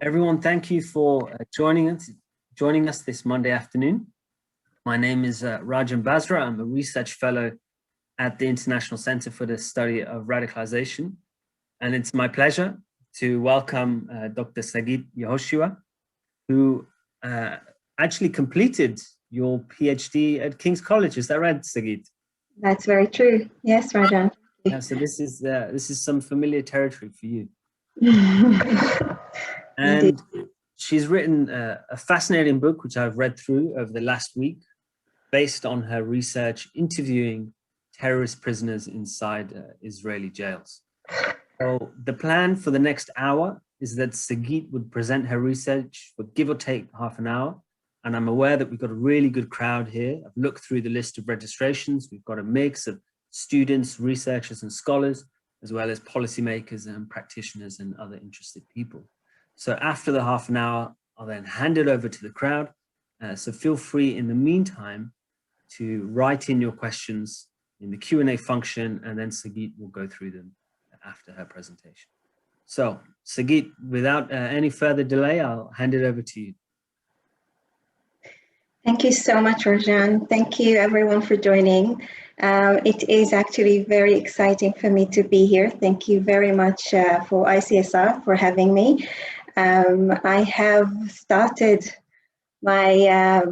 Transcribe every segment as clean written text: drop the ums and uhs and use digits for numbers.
Everyone, thank you for joining us this Monday afternoon. My name is Rajan Basra. I'm a research fellow at the International Center for the Study of Radicalization. And it's my pleasure to welcome Dr. Sagit Yehoshua, who actually completed your PhD at King's College. Is that right, Sagit? That's very true. Yes, Rajan. Yeah, so this is some familiar territory for you. And she's written a fascinating book, which I've read through over the last week, based on her research interviewing terrorist prisoners inside Israeli jails. So the plan for the next hour is that Sagit would present her research for give or take half an hour. And I'm aware that we've got a really good crowd here. I've looked through the list of registrations. We've got a mix of students, researchers, and scholars, as well as policymakers and practitioners and other interested people. So after the half an hour, I'll then hand it over to the crowd. So feel free in the meantime to write in your questions in the Q&A function, and then Sagit will go through them after her presentation. So Sagit, without any further delay, I'll hand it over to you. Thank you so much, Rajan. Thank you everyone for joining. It is actually very exciting for me to be here. Thank you very much for ICSR for having me. I have started my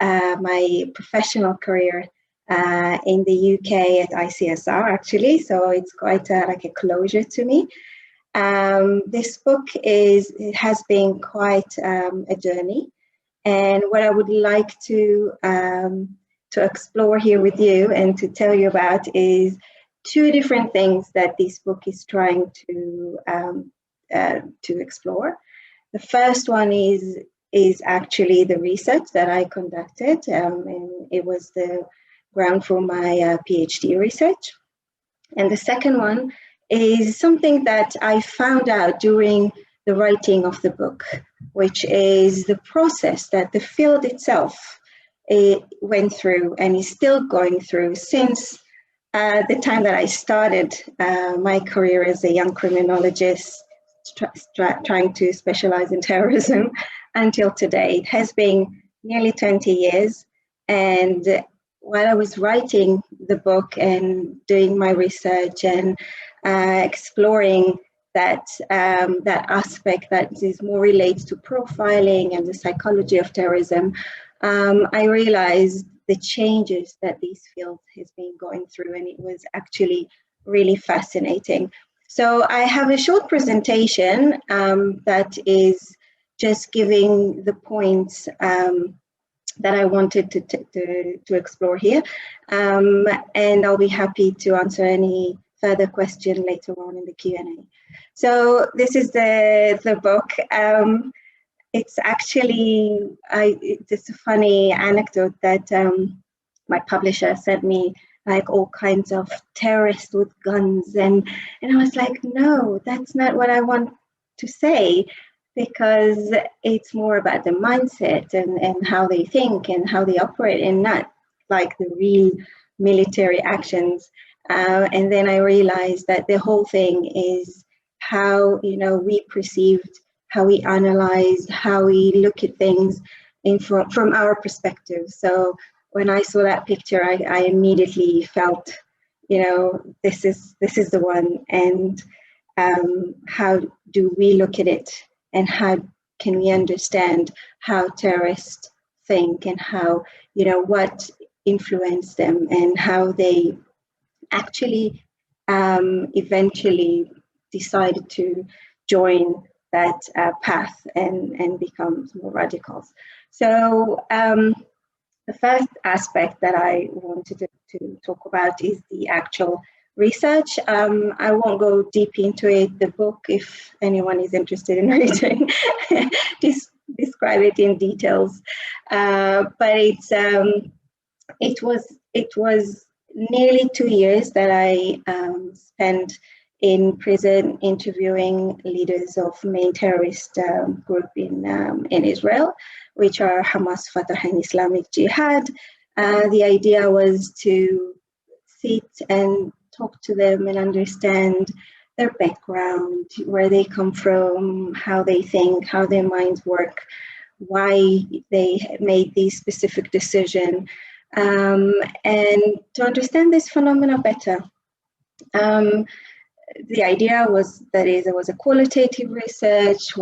my professional career in the UK at ICSR, actually, so it's quite like a closure to me. This book has been quite a journey, and what I would like to explore here with you and to tell you about is two different things that this book is trying to explore. The first one is actually the research that I conducted, and it was the ground for my PhD research. And the second one is something that I found out during the writing of the book, which is the process that the field itself went through and is still going through since the time that I started my career as a young criminologist, trying to specialize in terrorism until today. It has been nearly 20 years. And while I was writing the book and doing my research and exploring that aspect that is more related to profiling and the psychology of terrorism, I realized the changes that this field has been going through, and it was actually really fascinating. So I have a short presentation that is just giving the points that I wanted to explore here, and I'll be happy to answer any further question later on in the Q&A. So this is the book. It's actually, it's a funny anecdote that my publisher sent me, like all kinds of terrorists with guns, and I was like, no, that's not what I want to say, because it's more about the mindset and how they think and how they operate, and not like the real military actions. And then I realized that the whole thing is how, you know, we perceived, how we analyze, how we look at things from our perspective. So when I saw that picture, I immediately felt, you know, this is the one. And how do we look at it, and how can we understand how terrorists think, and how, you know, what influenced them, and how they actually eventually decided to join that path and become more radicals. So the first aspect that I wanted to talk about is the actual research. I won't go deep into it. The book, if anyone is interested in reading, describe it in details. But it was nearly 2 years that I spent in prison interviewing leaders of main terrorist group in Israel, which are Hamas, Fatah, and Islamic Jihad. The idea was to sit and talk to them and understand their background, where they come from, how they think, how their minds work, why they made these specific decision, and to understand this phenomena better. The idea was that there was a qualitative research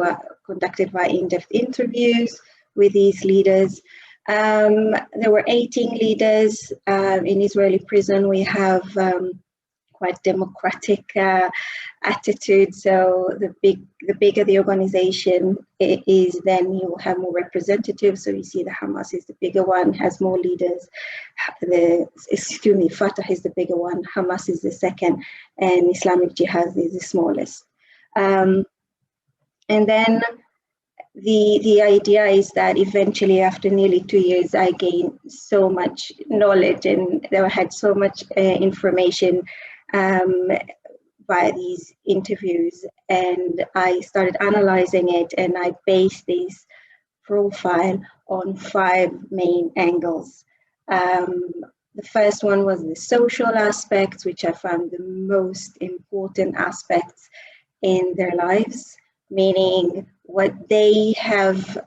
conducted by in-depth interviews with these leaders. There were 18 leaders in Israeli prison. We have quite democratic attitude. So the bigger the organization is, then you will have more representatives. So you see the Hamas is the bigger one, has more leaders. Fatah is the bigger one, Hamas is the second, and Islamic Jihad is the smallest. And then the idea is that eventually, after nearly 2 years, I gained so much knowledge and I had so much information by these interviews, and I started analyzing it, and I based this profile on 5 main angles. The first one was the social aspects, which I found the most important aspects in their lives, meaning what they have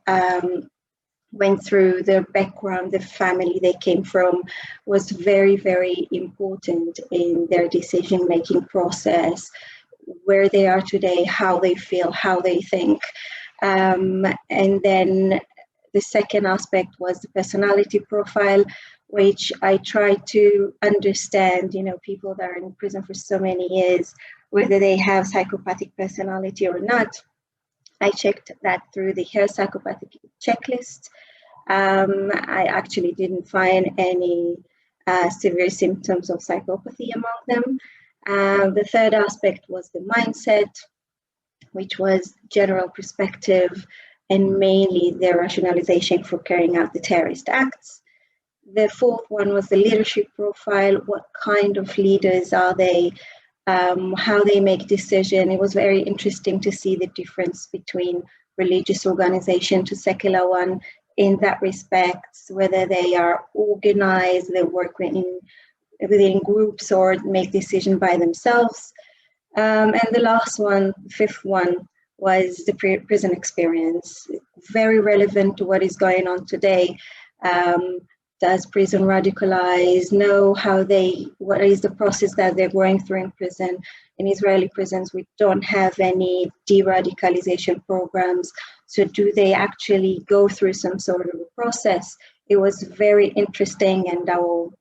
went through, their background, the family they came from, was very, very important in their decision-making process, where they are today, how they feel, how they think. And then the second aspect was the personality profile, which I tried to understand, people that are in prison for so many years, whether they have psychopathic personality or not. I checked that through the HER psychopathic checklist. I actually didn't find any severe symptoms of psychopathy among them. The third aspect was the mindset, which was general perspective and mainly their rationalization for carrying out the terrorist acts. The fourth one was the leadership profile. What kind of leaders are they? How they make decisions. It was very interesting to see the difference between religious organization to secular one in that respect, whether they are organized, they work within groups or make decisions by themselves. And the last one, the fifth one, was the prison experience. Very relevant to what is going on today. Does prison radicalize? Know what is the process that they're going through in prison? In Israeli prisons, we don't have any de-radicalization programs. So do they actually go through some sort of a process? It was very interesting, and I will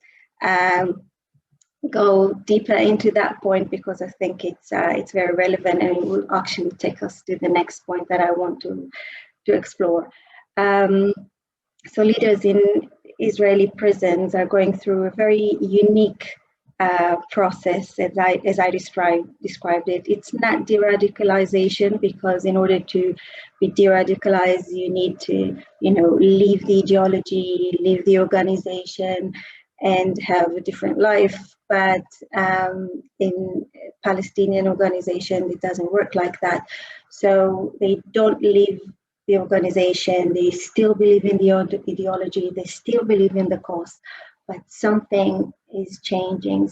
go deeper into that point because I think it's very relevant, and it will actually take us to the next point that I want to explore. So leaders in Israeli prisons are going through a very unique process, as I described it. It's not de-radicalization, because in order to be de-radicalized, you need to, leave the ideology, leave the organization, and have a different life. But in Palestinian organization, it doesn't work like that. So they don't leave the organization, they still believe in the ideology, they still believe in the cause, but something is changing.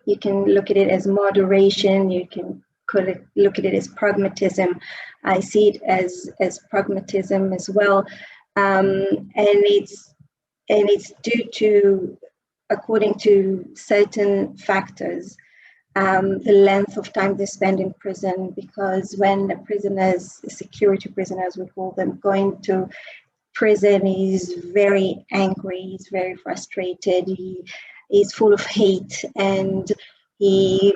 You can look at it as moderation, you can look at it as pragmatism. I see it as pragmatism as well, and it's due to, according to certain factors, the length of time they spend in prison, because when security prisoners, we call them, going to prison, he's very angry, he's very frustrated, he's full of hate, and he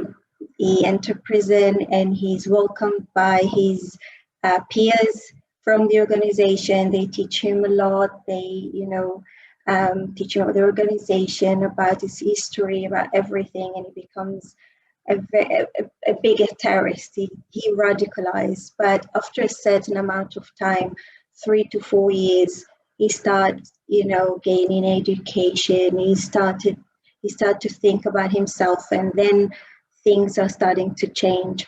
enters prison and he's welcomed by his peers from the organization. They teach him a lot. They, teach him about the organization, about his history, about everything, and he becomes a bigger terrorist. He radicalized, but after a certain amount of time, 3 to 4 years, he started, gaining education. He started to think about himself, and then things are starting to change.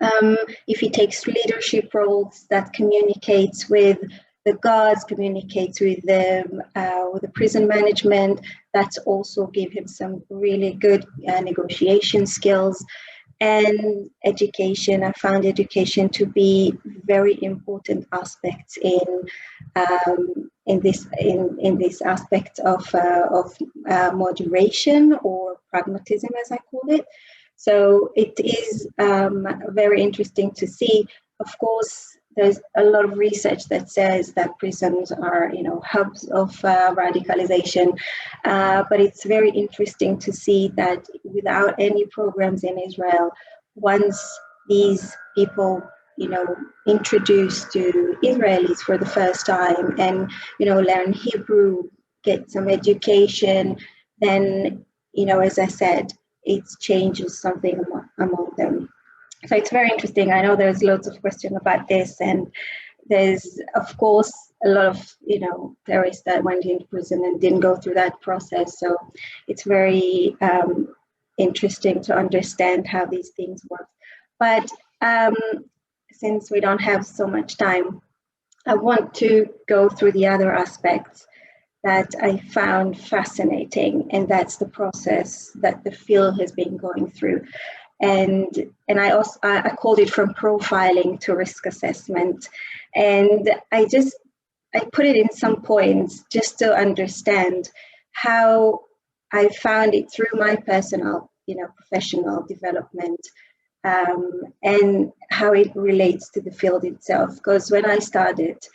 If he takes leadership roles, that communicates with the guards, communicates with the prison management. That's also give him some really good negotiation skills. And education, I found education to be very important aspects in this aspect of moderation, or pragmatism, as I call it. So it is very interesting to see. Of course, there's a lot of research that says that prisons are, hubs of radicalization, but it's very interesting to see that without any programs in Israel, once these people, introduced to Israelis for the first time and, learn Hebrew, get some education, then, as I said, it changes something among them. So it's very interesting. I know there's lots of questions about this, and there's, of course, a lot of, terrorists that went into prison and didn't go through that process. So it's very interesting to understand how these things work. But since we don't have so much time, I want to go through the other aspects that I found fascinating, and that's the process that the field has been going through. And I called it from profiling to risk assessment. And I put it in some points just to understand how I found it through my personal, professional development, and how it relates to the field itself. Because when I started,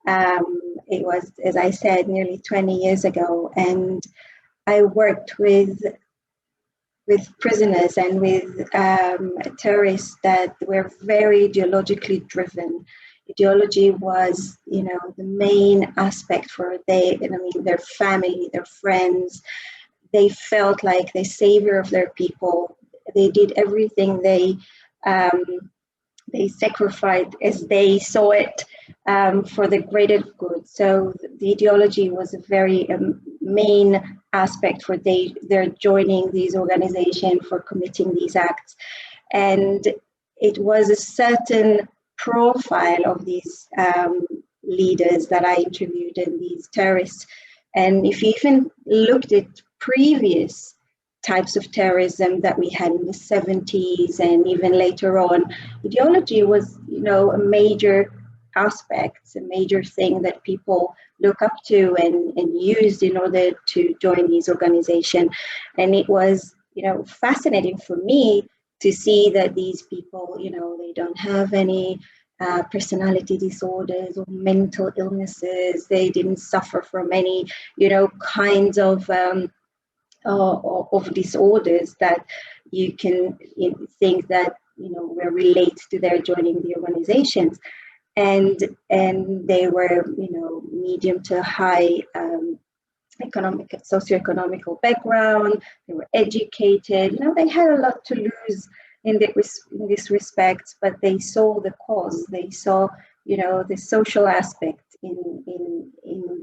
it was, as I said, nearly 20 years ago, and I worked with prisoners and with terrorists that were very ideologically driven. Ideology was, the main aspect for their family, their friends. They felt like the savior of their people. They did everything. They sacrificed as they saw it for the greater good. So the ideology was a very main aspect for their joining these organizations, for committing these acts. And it was a certain profile of these leaders that I interviewed, and these terrorists. And if you even looked at previous types of terrorism that we had in the 70s and even later on, ideology was, a major aspect, a major thing that people look up to and used in order to join these organizations. And it was, fascinating for me to see that these people, they don't have any personality disorders or mental illnesses. They didn't suffer from any, kinds of disorders that you can think that were related to their joining the organizations, and they were medium to high socioeconomical background. They were educated. They had a lot to lose in this respect, but they saw the cause. They saw the social aspect in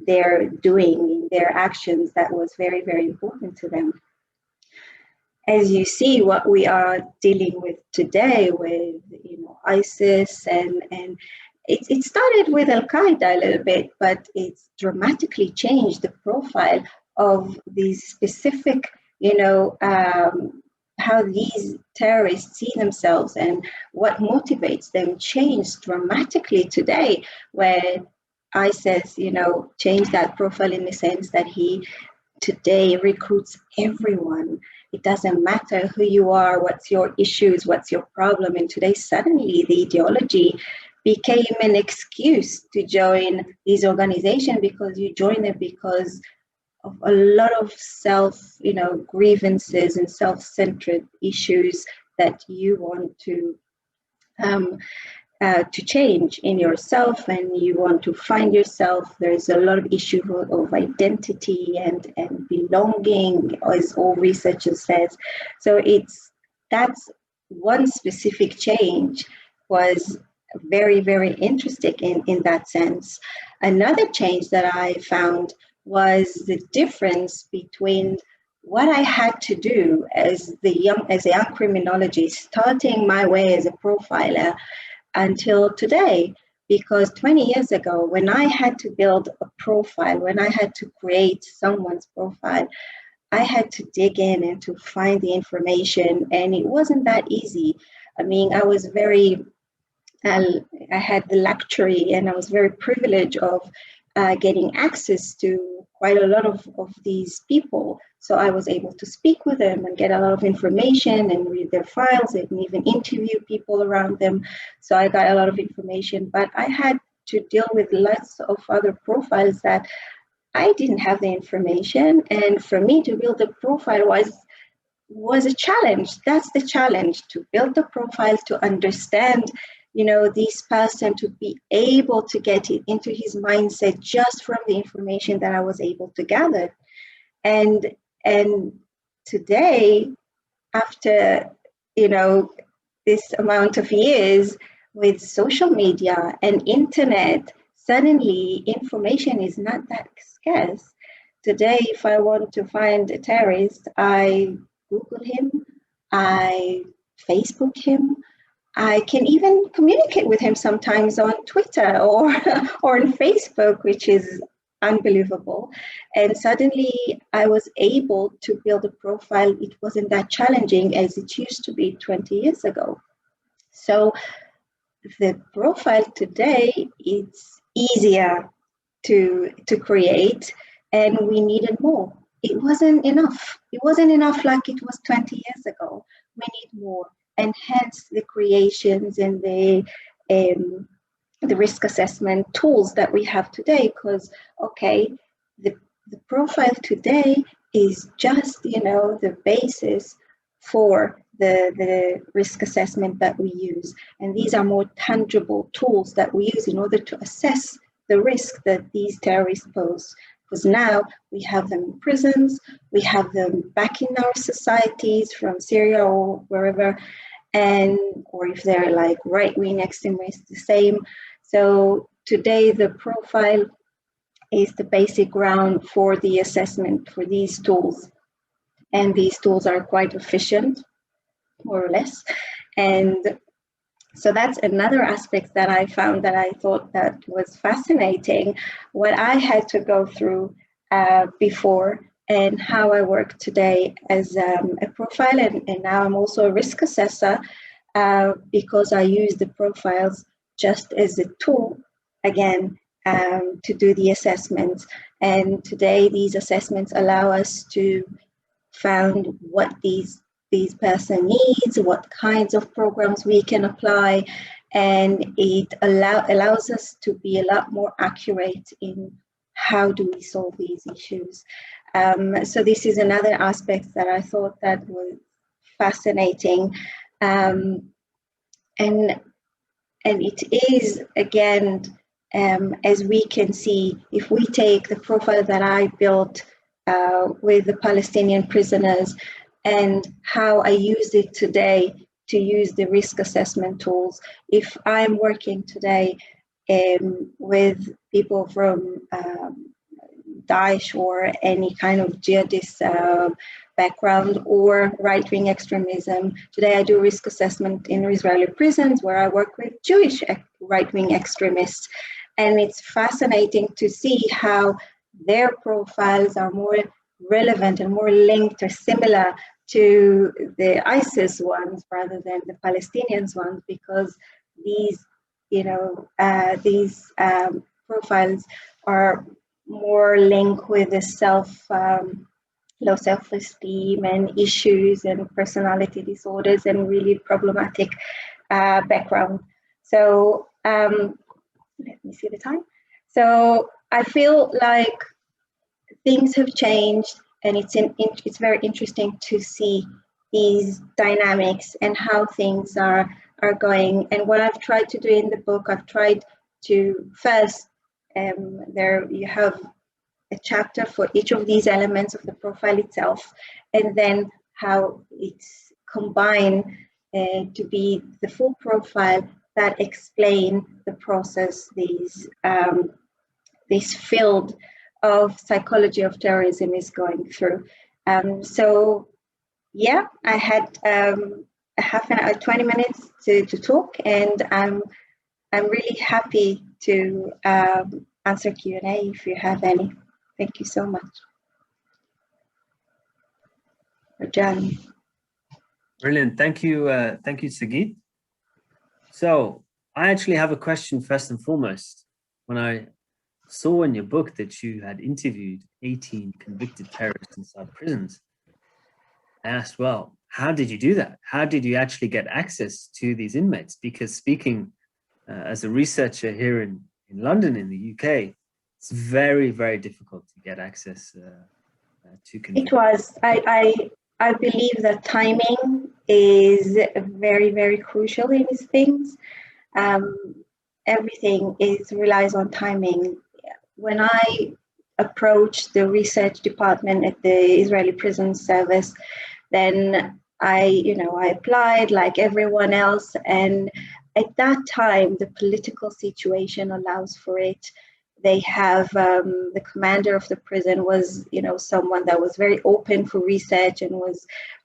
their doing, in their actions, that was very, very important to them. As you see, what we are dealing with today with ISIS, and it started with Al-Qaeda a little bit, but it's dramatically changed the profile of these specific, how these terrorists see themselves and what motivates them changed dramatically today, where ISIS, changed that profile in the sense that he today recruits everyone. It doesn't matter who you are, what's your issues, what's your problem. And today, suddenly, the ideology became an excuse to join these organizations, because you join them because of a lot of grievances and self-centered issues that you want to change in yourself, and you want to find yourself. There's a lot of issue of identity and belonging, as all researchers says. So that's one specific change was very, very interesting in that sense. Another change that I found was the difference between what I had to do as a young criminologist, starting my way as a profiler, until today. Because 20 years ago, when I had to build a profile, when I had to create someone's profile, I had to dig in and to find the information, and it wasn't that easy. I mean, I was very, I had the luxury and I was very privileged of getting access to quite a lot of these people. So I was able to speak with them and get a lot of information and read their files and even interview people around them. So I got a lot of information, but I had to deal with lots of other profiles that I didn't have the information. And for me to build a profile was a challenge. That's the challenge, to build the profile, to understand, this person, to be able to get it into his mindset just from the information that I was able to gather. And today, after, this amount of years with social media and internet, suddenly information is not that scarce. Today, if I want to find a terrorist, I Google him, I Facebook him, I can even communicate with him sometimes on Twitter or on Facebook, which is unbelievable. And suddenly I was able to build a profile. It wasn't that challenging as it used to be 20 years ago. So the profile today, it's easier to create, and we needed more. It wasn't enough. It wasn't enough like it was 20 years ago. We need more, and hence the creations and the risk assessment tools that we have today. Because the profile today is just the basis for the risk assessment that we use, and these are more tangible tools that we use in order to assess the risk that these terrorists pose. Because now we have them in prisons, we have them back in our societies from Syria or wherever, or if they're like right-wing extremists, the same. So today the profile is the basic ground for the assessment for these tools. And these tools are quite efficient, more or less. And so that's another aspect that I found that I thought that was fascinating, what I had to go through before and how I work today as a profile. And now I'm also a risk assessor because I use the profiles just as a tool, again, to do the assessments. And today these assessments allow us to find what these person needs, what kinds of programs we can apply, and it allows us to be a lot more accurate in how do we solve these issues. So this is another aspect that I thought that was fascinating, and it is, again, as we can see, if we take the profile that I built with the Palestinian prisoners and how I use it today to use the risk assessment tools. If I'm working today with people from Daesh or any kind of jihadist background or right-wing extremism, today I do risk assessment in Israeli prisons where I work with Jewish right-wing extremists. And it's fascinating to see how their profiles are more relevant and more linked or similar to the ISIS ones rather than the Palestinians ones, because these, profiles are more linked with the low self-esteem and issues and personality disorders and really problematic background. So let me see the time. So I feel like things have changed, and it's very interesting to see these dynamics and how things are going. And what I've tried to do in the book, I've tried to first, there you have a chapter for each of these elements of the profile itself, and then how it's combined to be the full profile that explain the process, this field of psychology of terrorism is going through. So yeah, I had a half an hour, 20 minutes to talk, and I'm really happy to answer Q&A if you have any. Thank you so much. Rajan. Brilliant. Thank you, Sagit. So I actually have a question first and foremost. When I saw in your book that you had interviewed 18 convicted terrorists inside prisons, I asked, well, how did you do that? How did you actually get access to these inmates? Because speaking as a researcher here in London, in the UK, it's very, very difficult to get access to convicted. It was. I believe that timing is very, very crucial in these things. Everything relies on timing. When I approached the research department at the Israeli Prison Service, then I applied like everyone else, and at that time the political situation allows for it. They have the commander of the prison was someone that was very open for research and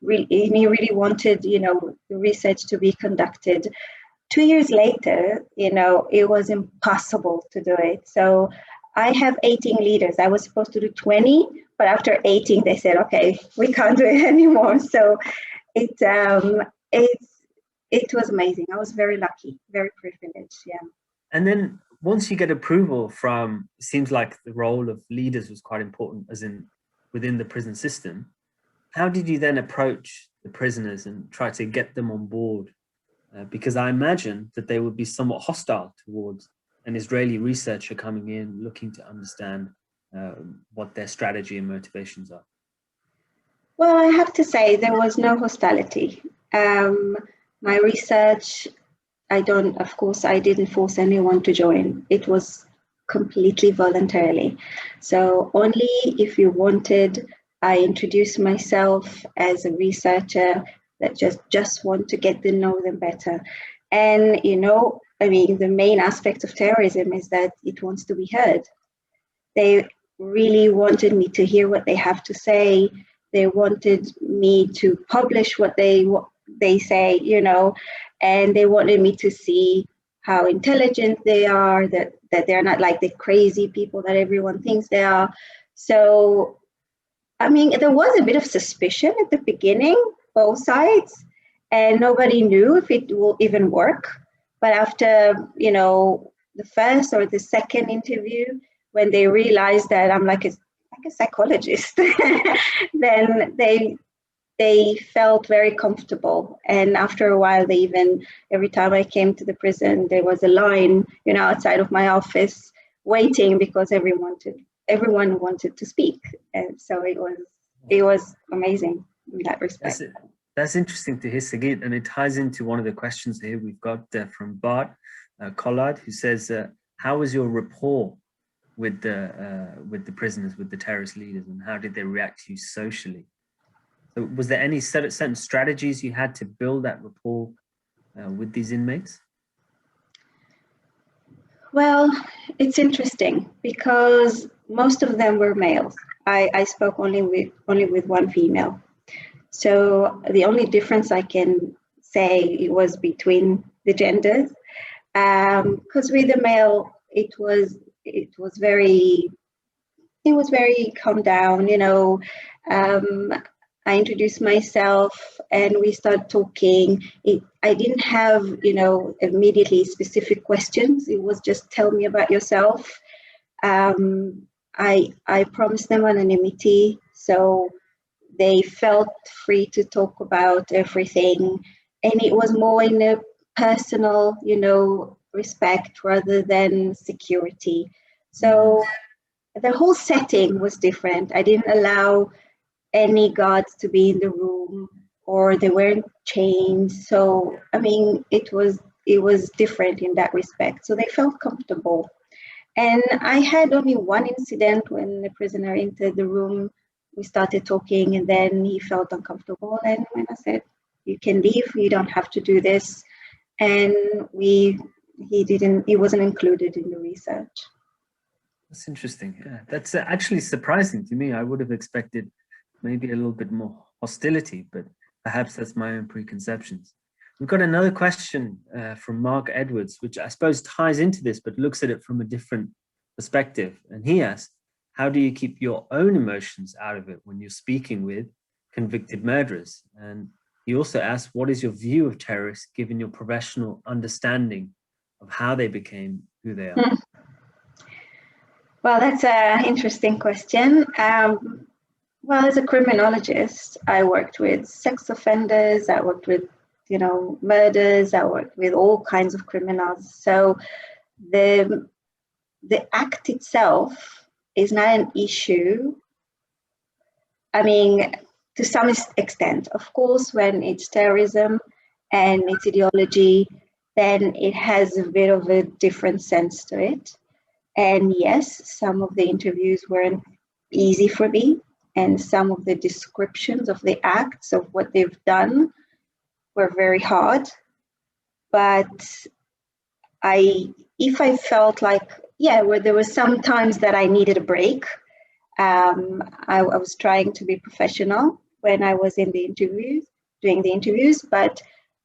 he really wanted the research to be conducted. 2 years later, it was impossible to do it. So I have 18 leaders. I was supposed to do 20, but after 18, they said, okay, we can't do it anymore. So it was amazing. I was very lucky, very privileged. Yeah. And then once you get approval from, it seems like the role of leaders was quite important, as in within the prison system. How did you then approach the prisoners and try to get them on board? Because I imagine that they would be somewhat hostile towards an Israeli researcher coming in, looking to understand what their strategy and motivations are. Well, I have to say there was no hostility. My research, I didn't force anyone to join. It was completely voluntarily. So only if you wanted, I introduced myself as a researcher that just want to get to know them better. And, the main aspect of terrorism is that it wants to be heard. They really wanted me to hear what they have to say. They wanted me to publish what they say, and they wanted me to see how intelligent they are, that they're not like the crazy people that everyone thinks they are. So, there was a bit of suspicion at the beginning, both sides, and nobody knew if it will even work. But after, the first or the second interview, when they realized that I'm like a psychologist, then they felt very comfortable. And after a while, every time I came to the prison, there was a line, outside of my office waiting because everyone wanted to speak. And so it was amazing in that respect. That's interesting to hear, Sagit, and it ties into one of the questions here we've got from Bart Collard, who says, how was your rapport with the prisoners, with the terrorist leaders, and how did they react to you socially? So was there any certain strategies you had to build that rapport with these inmates? Well, it's interesting because most of them were males. I spoke only with one female. So the only difference I can say was between the genders, because with the male, it was very calm down. I introduced myself and we started talking. I didn't have, immediately specific questions. It was just tell me about yourself. I promised them anonymity, so they felt free to talk about everything. And it was more in a personal, respect rather than security. So the whole setting was different. I didn't allow any guards to be in the room, or they weren't chained. So it was different in that respect. So they felt comfortable. And I had only one incident when the prisoner entered the room. We started talking, and then he felt uncomfortable. And when I said, "You can leave. You don't have to do this," and he wasn't included in the research. That's interesting. Yeah, that's actually surprising to me. I would have expected maybe a little bit more hostility, but perhaps that's my own preconceptions. We've got another question from Mark Edwards, which I suppose ties into this, but looks at it from a different perspective. And he asks, how do you keep your own emotions out of it when you're speaking with convicted murderers. And he also asked, what is your view of terrorists given your professional understanding of how they became who they are? Well, that's an interesting question. Well, as a criminologist, I worked with sex offenders, I worked with, murders, I worked with all kinds of criminals. So the act itself is not an issue. I mean, to some extent, of course, when it's terrorism and it's ideology, then it has a bit of a different sense to it. And yes, some of the interviews weren't easy for me, and some of the descriptions of the acts of what they've done were very hard. But if I felt like, where there was some times that I needed a break, I was trying to be professional when I was in the interviews, doing the interviews, but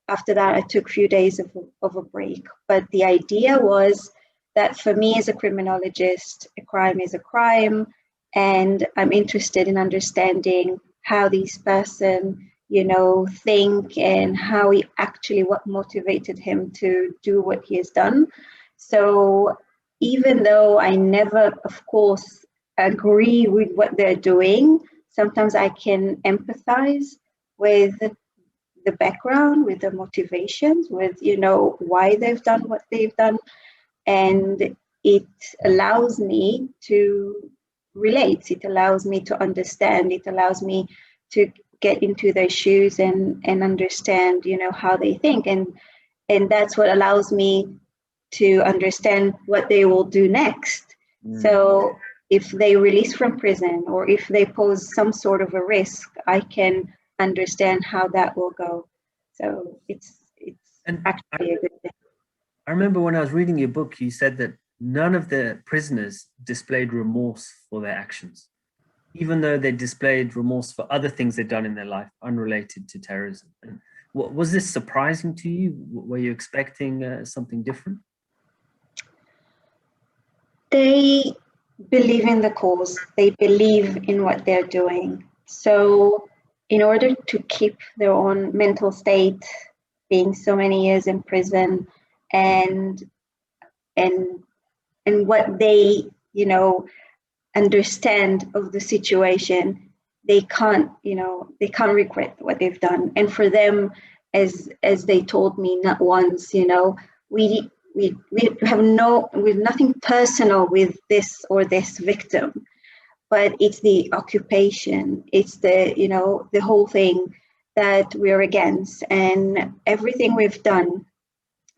after that I took a few days of a break. But the idea was that for me as a criminologist, a crime is a crime, and I'm interested in understanding how this person, think, and how he actually, what motivated him to do what he has done. So even though I never, of course, agree with what they're doing, sometimes I can empathize with the background, with the motivations, with, why they've done what they've done. And it allows me to relate, it allows me to understand, it allows me to get into their shoes and understand, how they think. And that's what allows me to understand what they will do next. So if they release from prison or if they pose some sort of a risk, I can understand how that will go. So it's actually a good thing. I remember when I was reading your book, you said that none of the prisoners displayed remorse for their actions, even though they displayed remorse for other things they'd done in their life unrelated to terrorism. And was this surprising to you? Were you expecting something different? They believe in the cause. They believe in what they're doing. So in order to keep their own mental state, being so many years in prison, and what they, understand of the situation, they can't regret what they've done. And for them, as they told me not once, we have nothing personal with this or this victim, but it's the occupation, it's the whole thing that we're against, and everything we've done,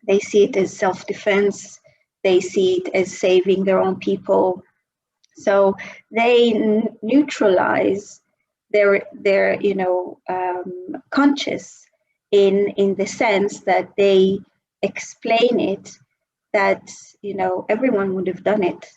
they see it as self-defense, they see it as saving their own people. So they neutralize their conscious in the sense that they explain it that everyone would have done it.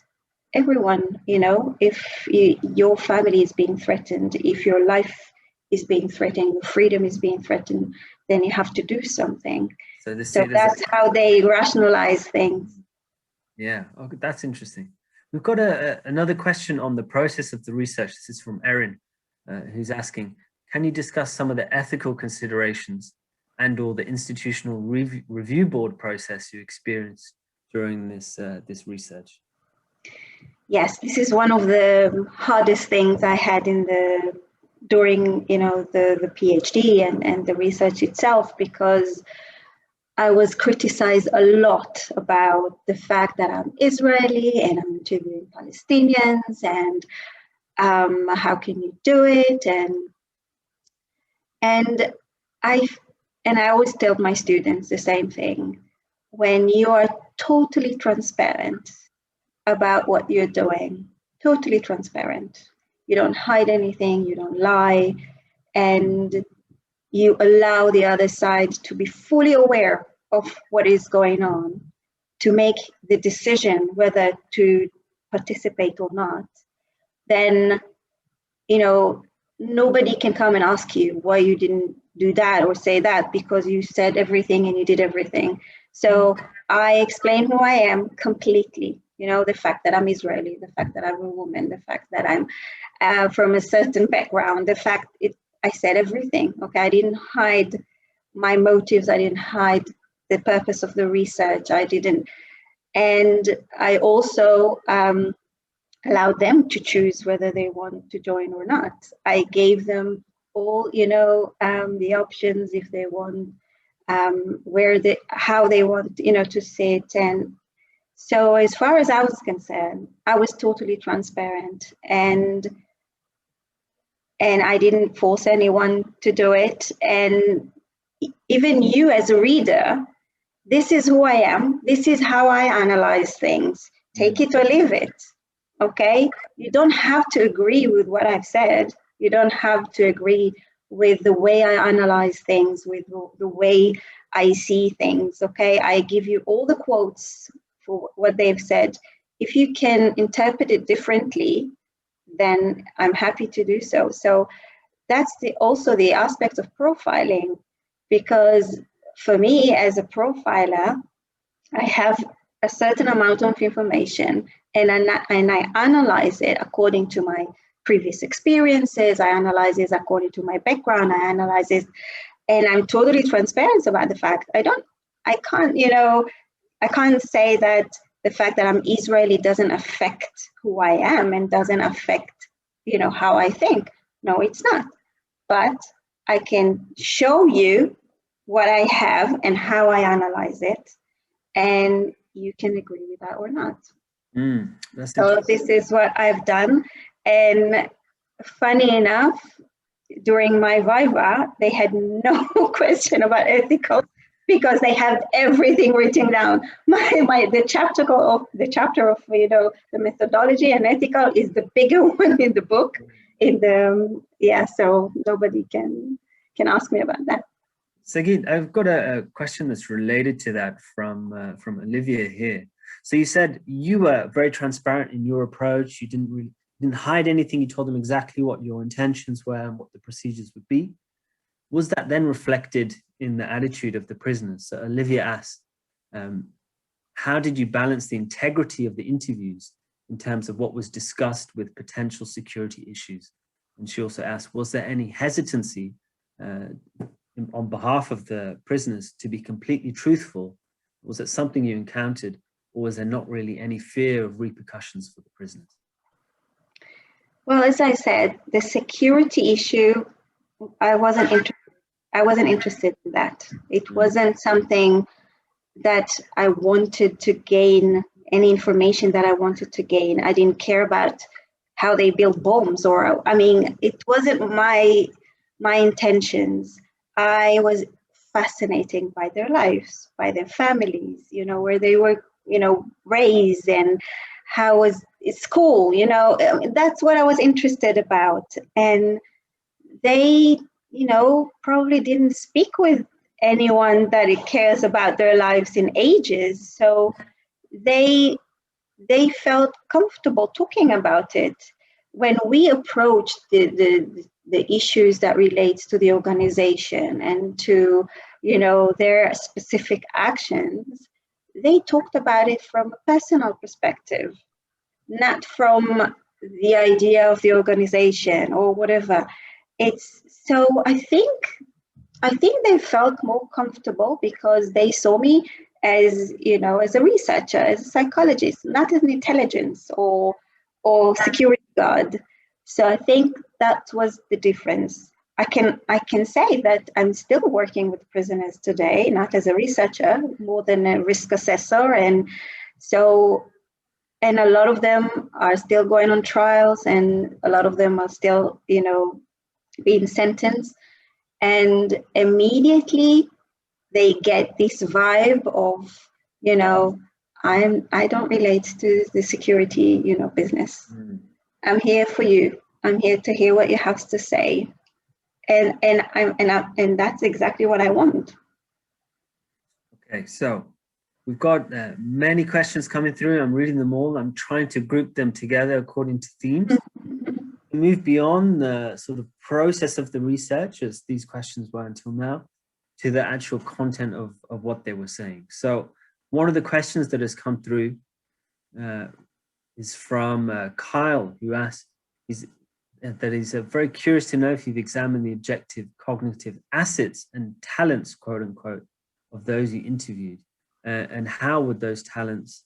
Everyone, if your family is being threatened, if your life is being threatened, your freedom is being threatened, then you have to do something. So that's how they rationalize things. Yeah, okay, that's interesting. We've got another question on the process of the research. This is from Erin, who's asking, can you discuss some of the ethical considerations and or the institutional review board process you experienced during this research? Yes, this is one of the hardest things I had during the PhD and the research itself, because I was criticized a lot about the fact that I'm Israeli and I'm interviewing Palestinians, and how can you do it? And I always tell my students the same thing. When you are totally transparent about what you're doing, totally transparent, you don't hide anything, you don't lie, and you allow the other side to be fully aware of what is going on, to make the decision whether to participate or not, then, nobody can come and ask you why you didn't do that or say that, because you said everything and you did everything. So I explain who I am completely, the fact that I'm Israeli, the fact that I'm a woman, the fact that I'm from a certain background, the fact I said everything. Okay, I didn't hide my motives. I didn't hide the purpose of the research. I didn't, and I also allowed them to choose whether they want to join or not. I gave them all, the options if they want, how they want, to sit. And so as far as I was concerned, I was totally transparent, and I didn't force anyone to do it. And even you as a reader, this is who I am. This is how I analyze things. Take it or leave it. Okay? You don't have to agree with what I've said. You don't have to agree with the way I analyze things, with the way I see things. Okay? I give you all the quotes for what they've said. If you can interpret it differently, then I'm happy to do so. So that's also the aspect of profiling, because for me as a profiler, I have a certain amount of information, and I analyze it according to my previous experiences. I analyze it according to my background. I analyze it, and I'm totally transparent about the fact I can't say that the fact that I'm Israeli doesn't affect who I am and doesn't affect, how I think. No, it's not. But I can show you what I have and how I analyze it, and you can agree with that or not. So this is what I've done. And funny enough, during my Viva, they had no question about ethical, because they have everything written down. The chapter of the methodology and ethical is the bigger one in the book. So nobody can ask me about that. Sagit, I've got a question that's related to that from Olivia here. So you said you were very transparent in your approach. You didn't hide anything. You told them exactly what your intentions were and what the procedures would be. Was that then reflected in the attitude of the prisoners? So Olivia asked, how did you balance the integrity of the interviews in terms of what was discussed with potential security issues? And she also asked, was there any hesitancy on behalf of the prisoners to be completely truthful? Was it something you encountered, or was there not really any fear of repercussions for the prisoners? Well, as I said, the security issue, I wasn't interested in that. It wasn't something that I wanted to gain, any information that I wanted to gain. I didn't care about how they build bombs, it wasn't my intentions. I was fascinated by their lives, by their families, where they were, raised, and how was school, that's what I was interested about. And they, probably didn't speak with anyone that it cares about their lives in ages. So they felt comfortable talking about it. When we approached the issues that relates to the organization and to, their specific actions, they talked about it from a personal perspective, not from the idea of the organization or whatever. So I think they felt more comfortable because they saw me as, as a researcher, as a psychologist, not as an intelligence or security guard. So I think that was the difference. I can say that I'm still working with prisoners today, not as a researcher, more than a risk assessor. And a lot of them are still going on trials, and a lot of them are still, being sentenced. And immediately they get this vibe of, I don't relate to the security, business. I'm here for you. I'm here to hear what you have to say. And that's exactly what I want. Okay, so we've got many questions coming through. I'm reading them all. I'm trying to group them together according to themes. Move beyond the sort of process of the research, as these questions were until now, to the actual content of what they were saying. So one of the questions that has come through is from Kyle, who asked, that he's very curious to know if you've examined the objective cognitive assets and talents, quote unquote, of those you interviewed, and how would those talents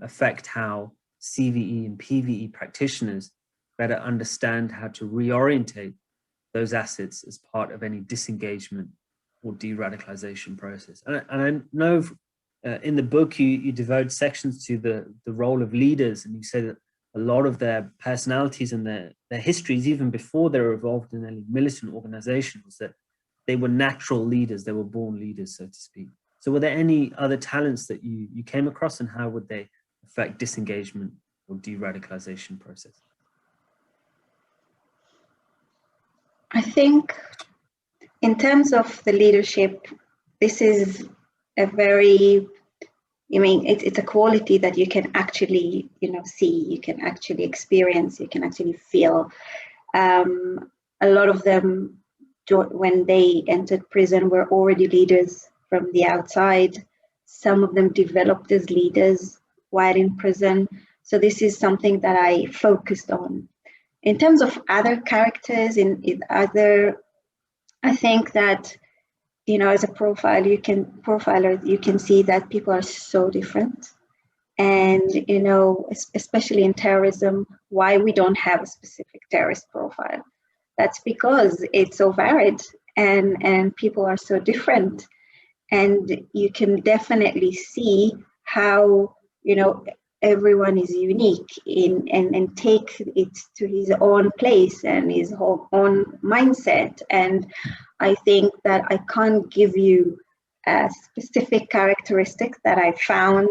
affect how CVE and PVE practitioners better understand how to reorientate those assets as part of any disengagement or de-radicalization process. And I know in the book you devote sections to the role of leaders, and you say that a lot of their personalities and their histories, even before they were involved in any militant organizations, that they were natural leaders, they were born leaders, so to speak. So were there any other talents that you came across, and how would they affect disengagement or de-radicalization process? I think in terms of the leadership, this is a very, it's a quality that you can actually, see, you can actually experience, you can actually feel. A lot of them, when they entered prison, were already leaders from the outside. Some of them developed as leaders while in prison. So this is something that I focused on. In terms of other characters, I think that, as a profiler, you can see that people are so different. And, especially in terrorism, why we don't have a specific terrorist profile. That's because it's so varied and people are so different. And you can definitely see how, everyone is unique and take it to his own place and his own mindset. And I think that I can't give you a specific characteristic that I found,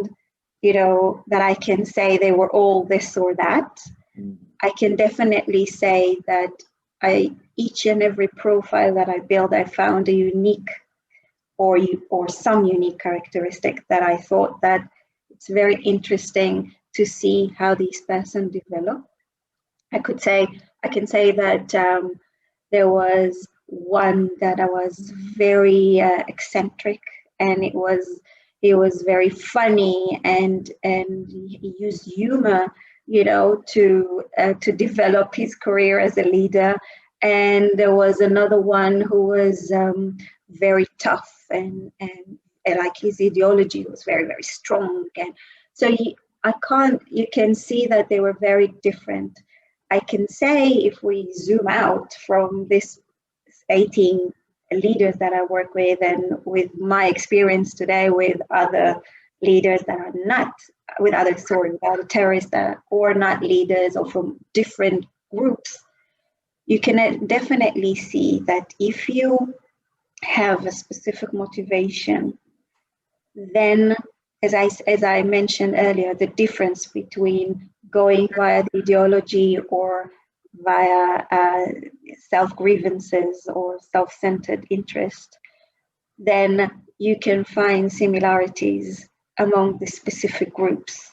that I can say they were all this or that. I can definitely say that each and every profile that I built, I found a unique or some unique characteristic that I thought that it's very interesting to see how these persons develop. I can say that there was one that I was very eccentric, and he was very funny, and he used humor, to develop his career as a leader. And there was another one who was very tough, and like his ideology was very, very strong. And so you can see that they were very different. I can say, if we zoom out from this 18 leaders that I work with, and with my experience today with other leaders that are not, with other terrorists that are not leaders or from different groups, you can definitely see that if you have a specific motivation, then as I mentioned earlier, the difference between going via the ideology or via self-grievances or self-centered interest, then you can find similarities among the specific groups.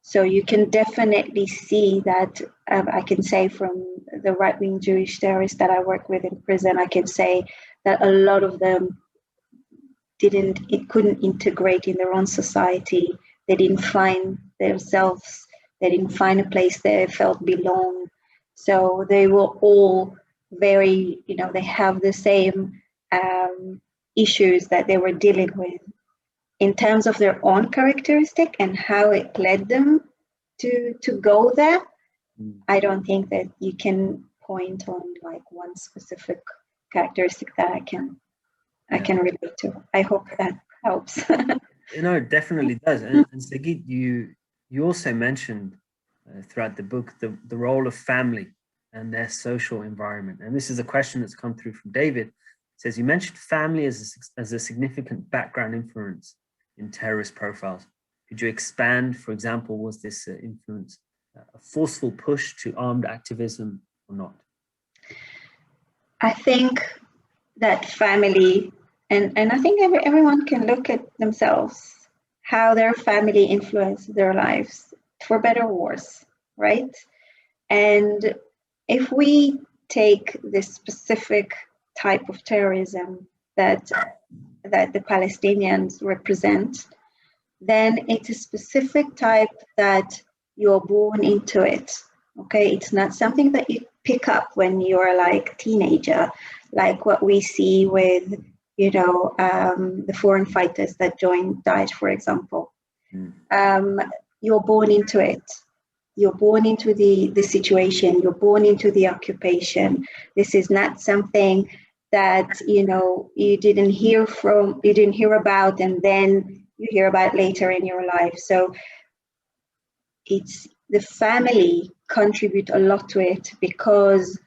So you can definitely see that, I can say from the right-wing Jewish terrorists that I work with in prison, I can say that a lot of them couldn't integrate in their own society. They didn't find themselves, they didn't find a place they felt belong. So they were all very, they have the same issues that they were dealing with. In terms of their own characteristic and how it led them to go there, I don't think that you can point on like one specific characteristic that I can relate to. I hope that helps. It definitely does. And Sagit, you also mentioned throughout the book the role of family and their social environment. And this is a question that's come through from David. It says, you mentioned family as a significant background influence in terrorist profiles. Could you expand? For example, was this influence a forceful push to armed activism or not? I think that family, and I think everyone can look at themselves, how their family influenced their lives, for better or worse, right? And if we take this specific type of terrorism that the Palestinians represent, then it's a specific type that you're born into it. Okay, it's not something that you pick up when you're like a teenager, like what we see with, you know, the foreign fighters that joined Daesh, for example. You're born into it. You're born into the situation. You're born into the occupation. This is not something that, you know, you didn't hear about, and then you hear about later in your life. So it's the family contribute a lot to it because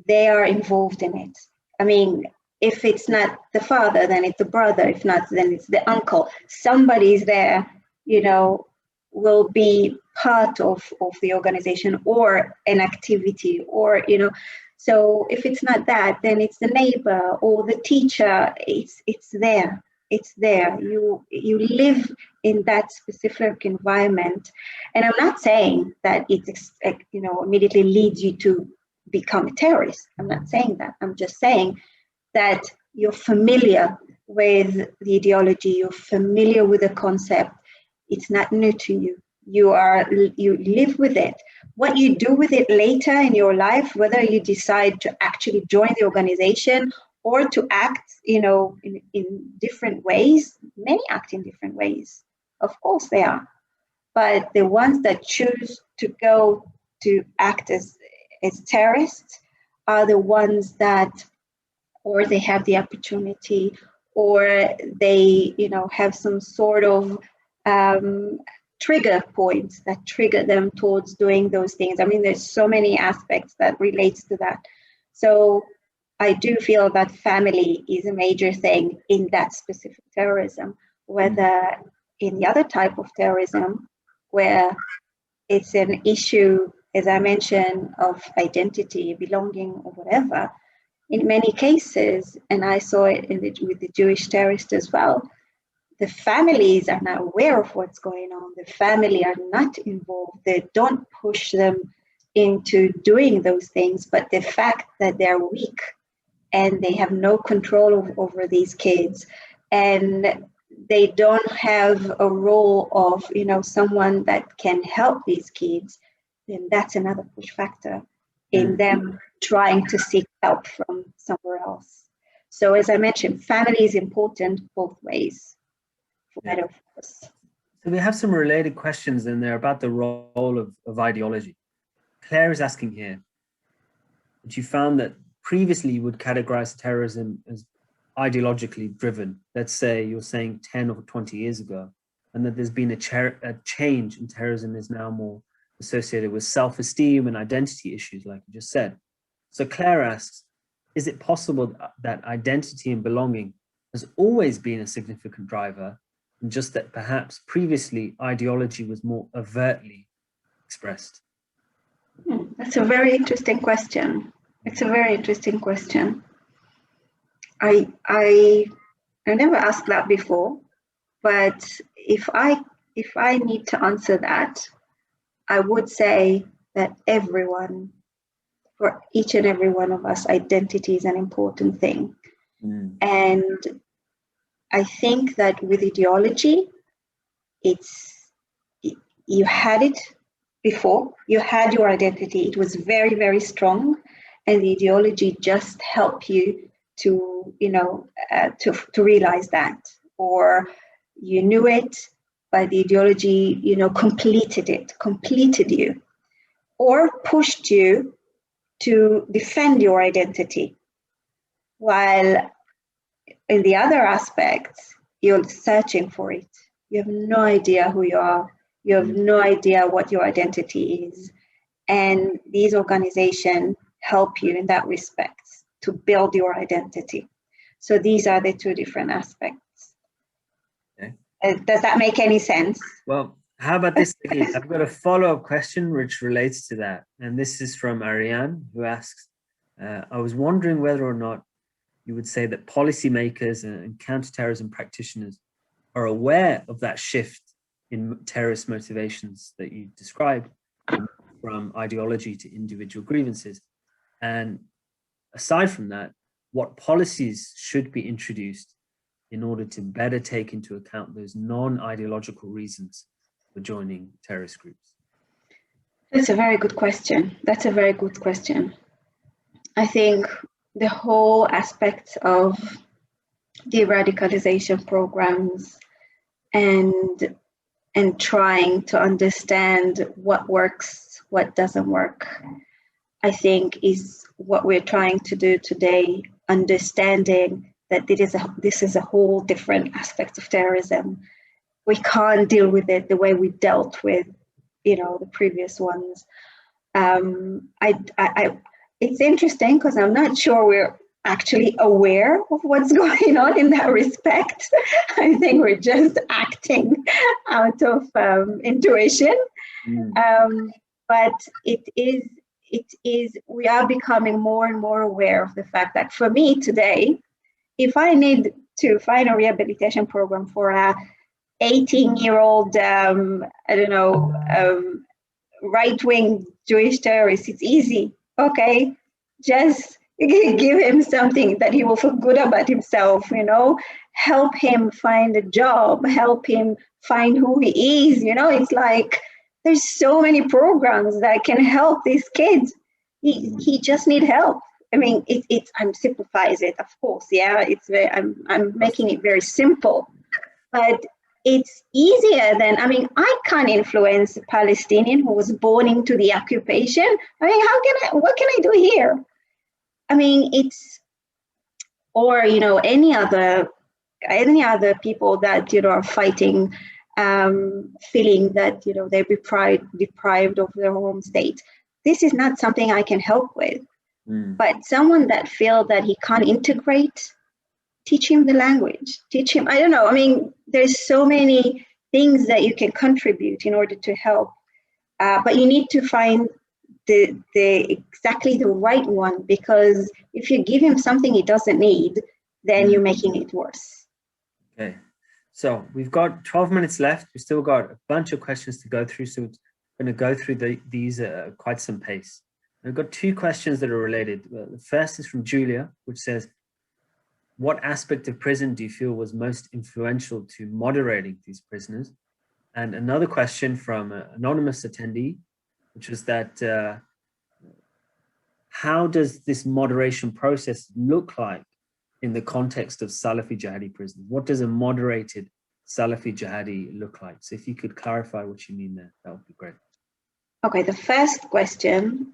they are involved in it. I mean, if it's not the father, then it's the brother. If not, then it's the uncle. Somebody's there, you know, will be part of the organization or an activity, or, you know. So if it's not that, then it's the neighbor or the teacher. It's there. It's there. You live in that specific environment. And I'm not saying that it's, you know, immediately leads you to become a terrorist. I'm not saying that. I'm just saying that you're familiar with the ideology, you're familiar with the concept. It's not new to you. You live with it. What you do with it later in your life, whether you decide to actually join the organization or to act, you know, in different ways. Many act in different ways. Of course they are. But the ones that choose to go to act as terrorists are the ones that, or they have the opportunity, or they, you know, have some sort of trigger points that trigger them towards doing those things. I mean, there's so many aspects that relates to that. So I do feel that family is a major thing in that specific terrorism, whether in the other type of terrorism, where it's an issue, as I mentioned, of identity, belonging, or whatever. In many cases, and I saw it with the Jewish terrorists as well, the families are not aware of what's going on. The family are not involved. They don't push them into doing those things, but the fact that they're weak and they have no control over these kids, and they don't have a role of, you know, someone that can help these kids, then that's another push factor in them trying to seek help from somewhere else. So as I mentioned, family is important both ways, for better or worse. So we have some related questions in there about the role of ideology. Claire is asking here, that you found that previously you would categorize terrorism as ideologically driven. Let's say you're saying 10 or 20 years ago, and that there's been a change, and terrorism is now more associated with self-esteem and identity issues, like you just said. So Claire asks, is it possible that identity and belonging has always been a significant driver, and just that perhaps previously ideology was more overtly expressed? That's a very interesting question. It's a very interesting question. I never asked that before, but if I need to answer that, I would say that everyone, for each and every one of us, identity is an important thing. And I think that with ideology, you had it before, you had your identity, it was very, very strong, and the ideology just helped you to, you know, to realize that, or you knew it, but the ideology, you know, completed you, or pushed you to defend your identity. While in the other aspects, you're searching for it. You have no idea who you are. You have no idea what your identity is. And these organizations help you in that respect to build your identity. So these are the two different aspects. Okay. Does that make any sense? Well, how about this? I've got a follow-up question which relates to that. And this is from Ariane, who asks, I was wondering whether or not you would say that policymakers and counterterrorism practitioners are aware of that shift in terrorist motivations that you described, from ideology to individual grievances. And aside from that, what policies should be introduced in order to better take into account those non-ideological reasons for joining terrorist groups? That's a very good question. That's a very good question. I think the whole aspect of de-radicalization programs and trying to understand what works, what doesn't work, I think is what we're trying to do today, understanding that this is a whole different aspect of terrorism. We can't deal with it the way we dealt with, the previous ones. It's interesting because I'm not sure we're actually aware of what's going on in that respect. I think we're just acting out of intuition. But it is, we are becoming more and more aware of the fact that for me today, if I need to find a rehabilitation program for a 18-year-old, right-wing Jewish terrorist, it's easy. Okay, just give him something that he will feel good about himself, help him find a job, help him find who he is. It's like there's so many programs that can help this kid. He just need help. I mean, I'm simplifying it, of course. Yeah, I'm making it very simple, but it's easier than, I can't influence a Palestinian who was born into the occupation. What can I do here? Or any other people that, are fighting, feeling that, they're deprived of their home state. This is not something I can help with. But someone that feels that he can't integrate, teach him the language, teach him, there's so many things that you can contribute in order to help. But you need to find the exactly the right one, because if you give him something he doesn't need, then you're making it worse. Okay, so we've got 12 minutes left. We've still got a bunch of questions to go through, so we're going to go through these at quite some pace. I've got two questions that are related. The first is from Julia, which says, what aspect of prison do you feel was most influential to moderating these prisoners? And another question from an anonymous attendee, which was that, how does this moderation process look like in the context of Salafi jihadi prisons? What does a moderated Salafi jihadi look like? So if you could clarify what you mean there, that would be great. Okay, the first question,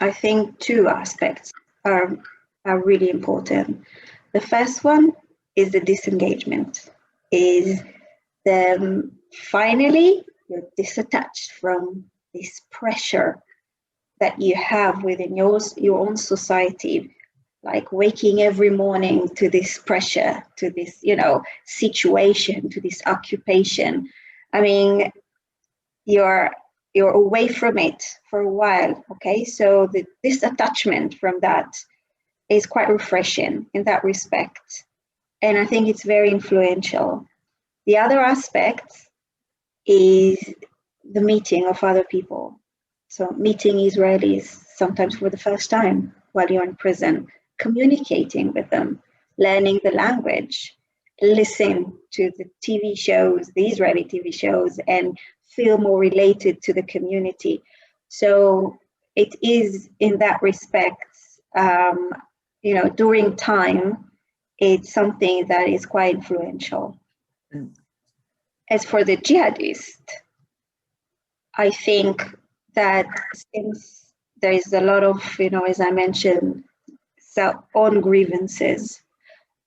I think two aspects are really important. The first one is the disengagement, is finally you're disattached from this pressure that you have within your own society, like waking every morning to this pressure, to this, situation, to this occupation. You're away from it for a while, okay? So this attachment from that is quite refreshing in that respect. And I think it's very influential. The other aspect is the meeting of other people. So meeting Israelis sometimes for the first time while you're in prison, communicating with them, learning the language, listen to the TV shows, the Israeli TV shows, and feel more related to the community. So it is in that respect, during time, it's something that is quite influential. As for the jihadist, I think that since there is a lot of, as I mentioned, own grievances,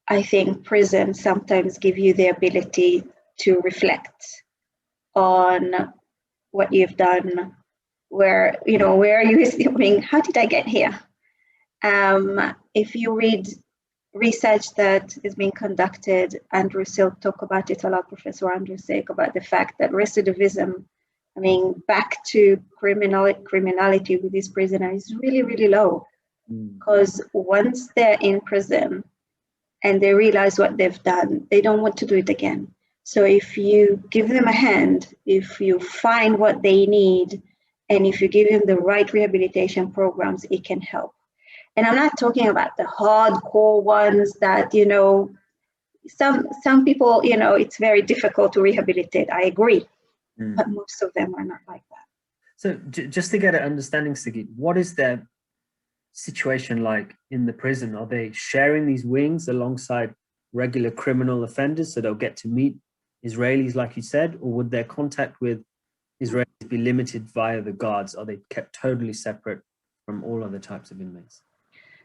I think prisons sometimes give you the ability to reflect on what you've done, where are you, how did I get here? If you read research that is being conducted, Andrew Silk talk about it a lot, Professor Andrew Silk, about the fact that recidivism, back to criminality with these prisoners is really, really low. Because once they're in prison and they realize what they've done, they don't want to do it again. So if you give them a hand, if you find what they need, and if you give them the right rehabilitation programs, it can help. And I'm not talking about the hardcore ones that, some people, it's very difficult to rehabilitate. I agree, but most of them are not like that. So just to get an understanding, Sagit, what is their situation like in the prison? Are they sharing these wings alongside regular criminal offenders so they'll get to meet Israelis, like you said, or would their contact with Israelis be limited via the guards? Are they kept totally separate from all other types of inmates?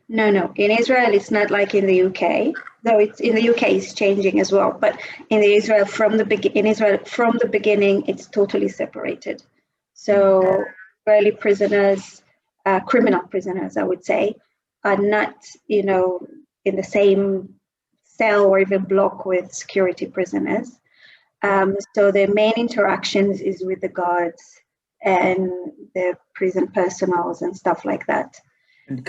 No. In Israel, it's not like in the UK, though it's in the UK it's changing as well. But in Israel, from the beginning, it's totally separated. So Israeli prisoners, criminal prisoners, I would say, are not, in the same cell or even block with security prisoners. So the main interactions is with the guards and the prison personals and stuff like that. And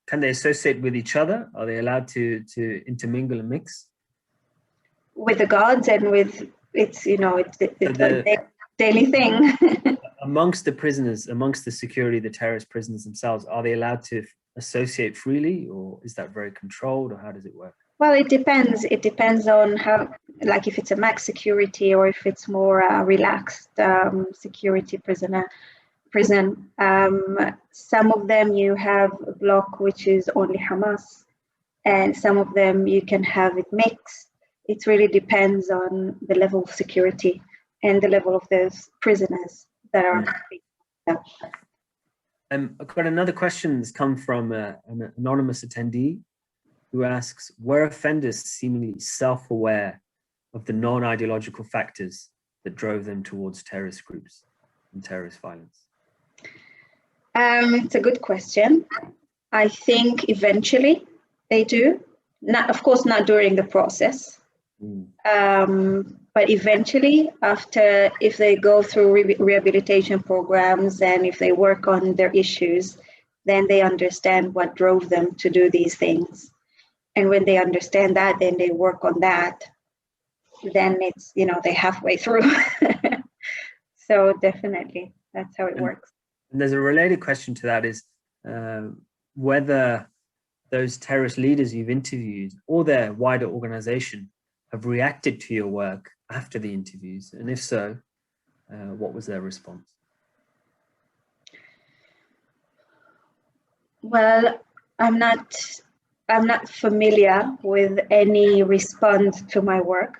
can they associate with each other? Are they allowed to intermingle and mix? With the guards and with it's a daily thing. Amongst the prisoners, amongst the security, the terrorist prisoners themselves, are they allowed to associate freely, or is that very controlled, or how does it work? Well, it depends. It depends on how, like if it's a max security or if it's more relaxed security prison. Some of them you have a block which is only Hamas, and some of them you can have it mixed. It really depends on the level of security and the level of those prisoners that are. I've got another question that's come from an anonymous attendee who asks, were offenders seemingly self-aware of the non-ideological factors that drove them towards terrorist groups and terrorist violence? It's a good question. I think eventually they do. Not, of course, not during the process. But eventually, after, if they go through rehabilitation programs and if they work on their issues, then they understand what drove them to do these things. And when they understand that, then they work on that. Then it's, they're halfway through. So definitely, that's how it works. And there's a related question to that is whether those terrorist leaders you've interviewed or their wider organization have reacted to your work after the interviews, and if so, what was their response? Well, I'm not familiar with any response to my work.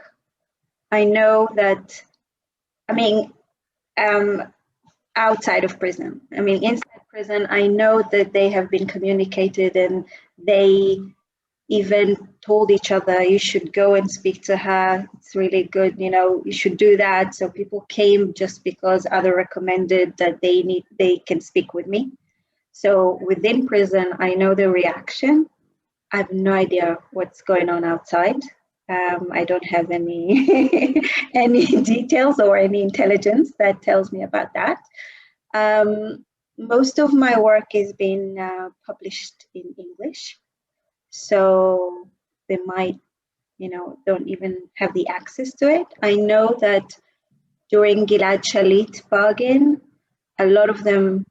I know that, outside of prison, inside prison, I know that they have been communicated and they even told each other, you should go and speak to her. It's really good, you should do that. So people came just because other recommended that they can speak with me. So within prison, I know the reaction. I have no idea what's going on outside. I don't have any any details or any intelligence that tells me about that. Most of my work is being published in English. So they might, don't even have the access to it. I know that during Gilad Shalit bargain, a lot of them,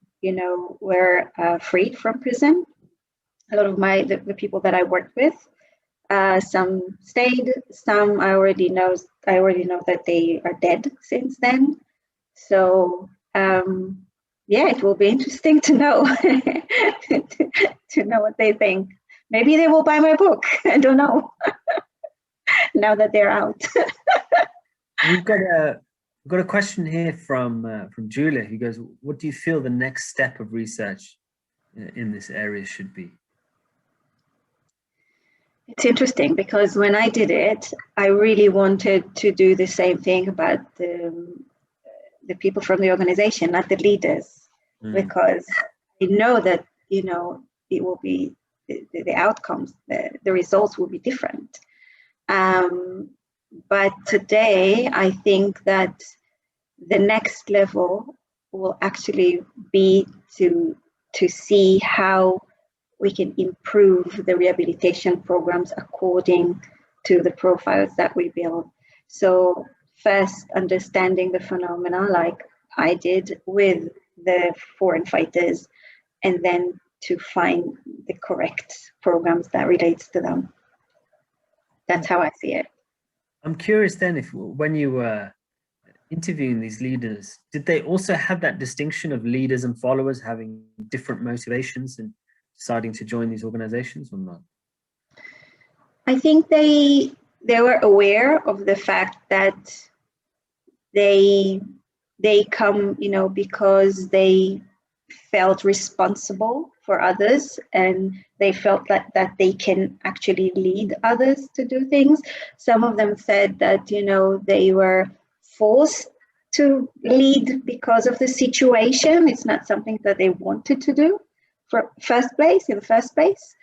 were freed from prison. A lot of the people that I worked with, some stayed, some I already know that they are dead since then. So yeah, it will be interesting to know to know what they think. Maybe they will buy my book. I don't know. Now that they're out. We've got a question here from Julia, who goes, what do you feel the next step of research in this area should be? It's interesting because when I did it, I really wanted to do the same thing about the people from the organization, not the leaders, because I know that, it will be the outcomes, the results will be different. But today, I think that the next level will actually be to see how we can improve the rehabilitation programs according to the profiles that we build. So first, understanding the phenomena like I did with the foreign fighters, and then to find the correct programs that relates to them. That's how I see it. I'm curious then, if when you were interviewing these leaders, did they also have that distinction of leaders and followers having different motivations and deciding to join these organizations or not? I think they were aware of the fact that they come, because they felt responsible for others, and they felt that they can actually lead others to do things. Some of them said that, they were forced to lead because of the situation. It's not something that they wanted to do in the first place.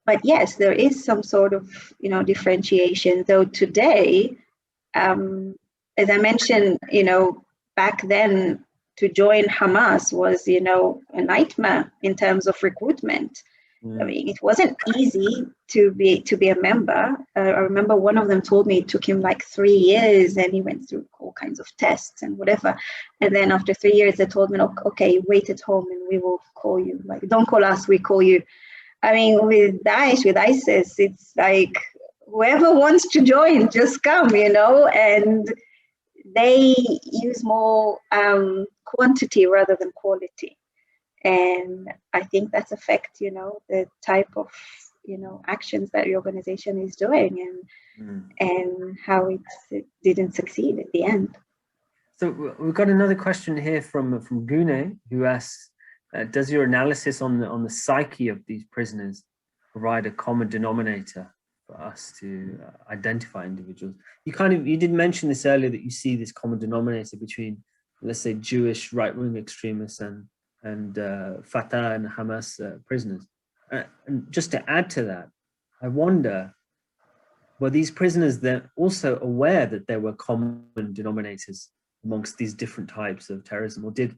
But yes, there is some sort of, differentiation, though today, as I mentioned, back then, to join Hamas was, a nightmare in terms of recruitment. I mean, it wasn't easy to be a member. I remember one of them told me it took him like 3 years, and he went through all kinds of tests and whatever. And then after 3 years, they told me, okay, wait at home and we will call you. Like, don't call us, we call you. I mean, with Daesh, with ISIS, it's like whoever wants to join, just come, and they use more quantity rather than quality. And I think that's affect, the type of, actions that the organization is doing, and how it didn't succeed at the end. So we've got another question here from Gune, who asks, does your analysis on the psyche of these prisoners provide a common denominator for us to identify individuals? You did mention this earlier, that you see this common denominator between, let's say, Jewish right-wing extremists and Fatah and Hamas prisoners. And just to add to that, I wonder, were these prisoners then also aware that there were common denominators amongst these different types of terrorism, or did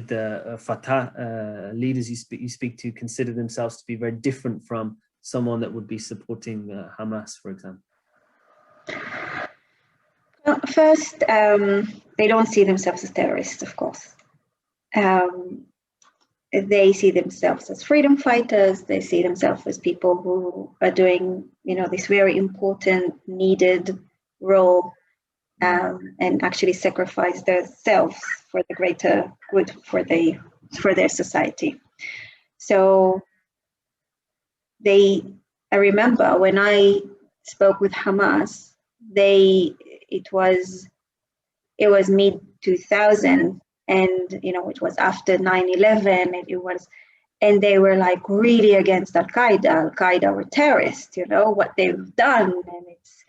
the Fatah leaders you speak to consider themselves to be very different from someone that would be supporting Hamas, for example? Well, first, they don't see themselves as terrorists, of course. They see themselves as freedom fighters. They see themselves as people who are doing, this very important, needed role, and actually sacrifice themselves for the greater good for their society. So I remember when I spoke with Hamas, it was mid-2000, and it was after 9/11, and they were like really against Al-Qaeda. Al-Qaeda were terrorists, what they've done, and it's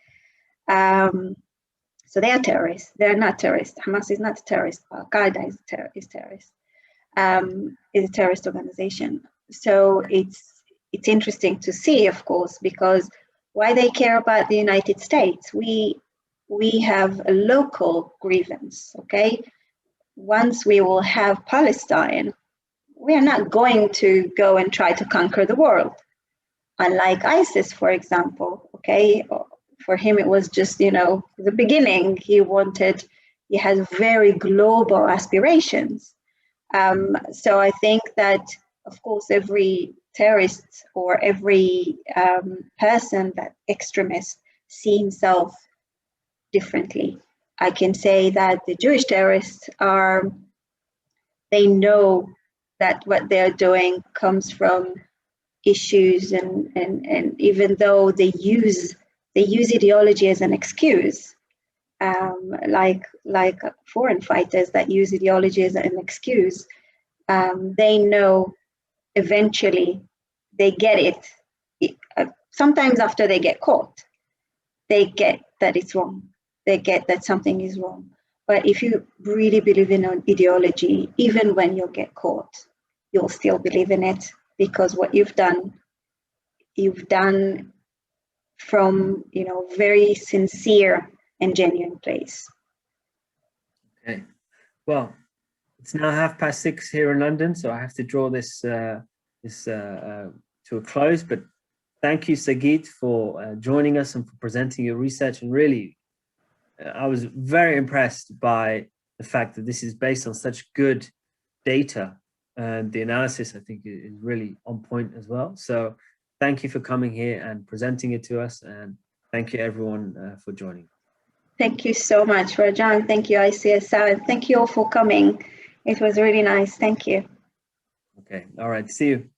so they are terrorists. They're not terrorists. Hamas is not a terrorist. Al-Qaeda is terrorist. Is a terrorist organization. So it's interesting to see, of course, because why they care about the United States. We have a local grievance, okay? Once we will have Palestine, we are not going to go and try to conquer the world. Unlike ISIS, for example, okay? For him, it was just, the beginning. He has very global aspirations. So I think that, of course, every terrorist or every person, that extremist, see himself differently. I can say that the Jewish terrorists they know that what they're doing comes from issues, and even though they use ideology as an excuse, like foreign fighters that use ideology as an excuse, they know eventually they get it. Sometimes after they get caught, they get that it's wrong. They get that something is wrong. But if you really believe in an ideology, even when you get caught, you'll still believe in it, because what you've done from very sincere and genuine place. Okay, well, it's now 6:30 here in London, so I have to draw this to a close. But thank you, Sagit, for joining us and for presenting your research. And really, I was very impressed by the fact that this is based on such good data, and the analysis, I think, is really on point as well. So thank you for coming here and presenting it to us, and thank you everyone for joining. Thank you so much, Rajan. Thank you, ICSR. And thank you all for coming. It was really nice. Thank you. Okay. All right. See you.